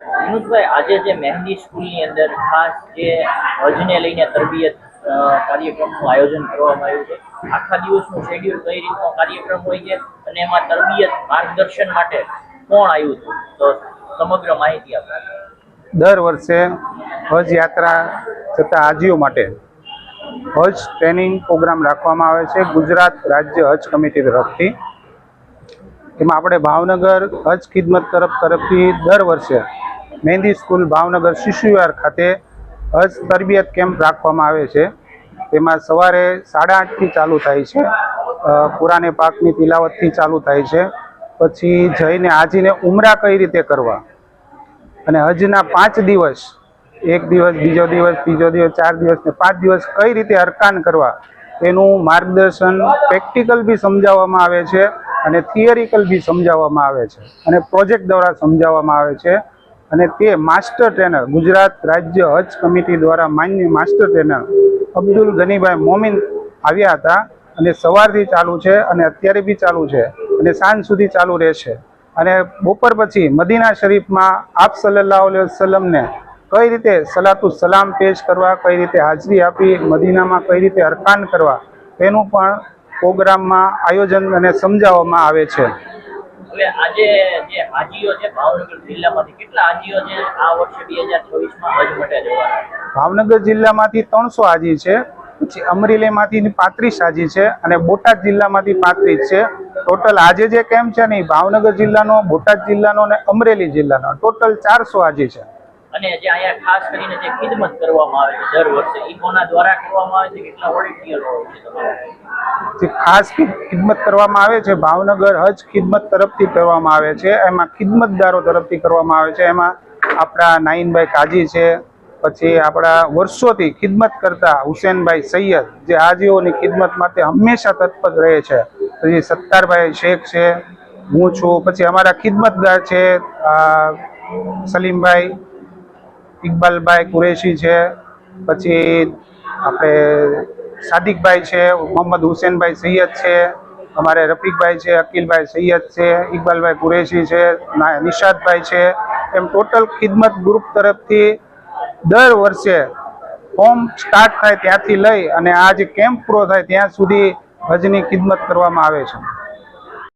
વિનુષભાઈ, આજે જે મહેંદી સ્કૂલની અંદર ખાસ જે હજને લઈને તરબિયત કાર્યક્રમનું આયોજન કરવામાં આવ્યું છે, આખા દિવસનું શેડ્યુલ કઈ રીતનો કાર્યક્રમ હોય છે અને એમાં તરબિયત માર્ગદર્શન માટે કોણ આવ્યું હતું, તો સમગ્ર માહિતી આપો. દર વર્ષે હજ યાત્રા જતા હાજીઓ માટે હજ ટ્રેનિંગ પ્રોગ્રામ રાખવામાં આવે છે ગુજરાત રાજ્ય હજ કમિટી તરફથી. એમાં આપણે ભાવનગર હજ ખિદમત તરફથી દર વર્ષે મહેંદી સ્કૂલ ભાવનગર શિશુવિહાર ખાતે હજ તરબિયત કેમ્પ રાખવામાં આવે છે. તેમાં સવારે 8:30થી ચાલુ થાય છે, કુરાને પાકની તિલાવતથી ચાલુ થાય છે. પછી જઈને હાજીને ઉમરા કઈ રીતે કરવા અને હજના 5 દિવસ, એક દિવસ, બીજો દિવસ, ત્રીજો દિવસ, 4 દિવસ ને 5 દિવસ કઈ રીતે અરકાન કરવા એનું માર્ગદર્શન પ્રેક્ટિકલ બી સમજાવવામાં આવે છે અને થિયરિકલ બી સમજાવવામાં આવે છે અને પ્રોજેક્ટ દ્વારા સમજાવવામાં આવે છે. અને તે માસ્ટર ટ્રેનર ગુજરાત રાજ્ય હજ કમિટી દ્વારા માન્ય માસ્ટર ટ્રેનર અબ્દુલ ગનીભાઈ મોમીન આવ્યા હતા અને સવારથી ચાલુ છે અને અત્યારે બી ચાલુ છે અને સાંજ સુધી ચાલુ રહેશે. અને બપોર પછી મદીના શરીફમાં આપ સલ્લલ્લાહુ અલૈહિ વસલ્લમને કઈ રીતે સલાતુ સલામ પેશ કરવા, કઈ રીતે હાજરી આપી, મદીનામાં કઈ રીતે અરકાન કરવા એનું પણ પ્રોગ્રામમાં આયોજન અને સમજાવવામાં આવે છે. હવે આજે જે હાજીઓ છે ભાવનગર જિલ્લામાંથી, કેટલા હાજીઓ છે આ વર્ષે 2024માં હજ માટે જવાના? ભાવનગર જિલ્લામાંથી 300 હાજી છે, પછી અમરેલીમાંથી 35 હાજી છે અને બોટાદ જિલ્લામાંથી 35 છે. ટોટલ આજે જે કેમ્પ છે ને ભાવનગર જિલ્લાનો, બોટાદ જિલ્લાનો અને અમરેલી જિલ્લાનો ટોટલ 400 હાજી છે. અને જે અહીંયા ખાસ કરીને જે ખિદમત કરવામાં આવે છે દર વર્ષે, એ કોના દ્વારા કરવામાં આવે છે, કેટલા વોલેન્ટિયર હોય છે તમારે? જે ખાસ ખિદમત કરવામાં આવે છે ભાવનગર હજ ખિદમત તરફથી કરવામાં આવે છે. એમાં ખિદમતદારો તરફથી કરવામાં આવે છે. એમાં આપણા નાઈનભાઈ કાજી છે, પછી આપણા વર્ષોથી ખિદમત કરતા હુસેનભાઈ સૈયદ જે હાજીઓની ખિદમત માટે હંમેશા તત્પર રહે છે. પછી સત્તારભાઈ શેખ છે, હું છું, પછી અમારા ખિદમતદાર છે સલીમભાઈ, ઇકબાલભાઈ કુરેશી છે, પછી આપણે સાદિકભાઈ છે, મોહમ્મદ હુસેનભાઈ સૈયદ છે, અમારે રફીકભાઈ છે, અકીલભાઈ સૈયદ છે, ઇકબાલભાઈ કુરેશી છે, નિશાદભાઈ છે. એમ ટોટલ ખિદમત ગ્રુપ તરફથી દર વર્ષે ફોર્મ સ્ટાર્ટ થાય ત્યાંથી લઈ અને આ જે કેમ્પ પૂરો થાય ત્યાં સુધી હજની ખિદમત કરવામાં આવે છે.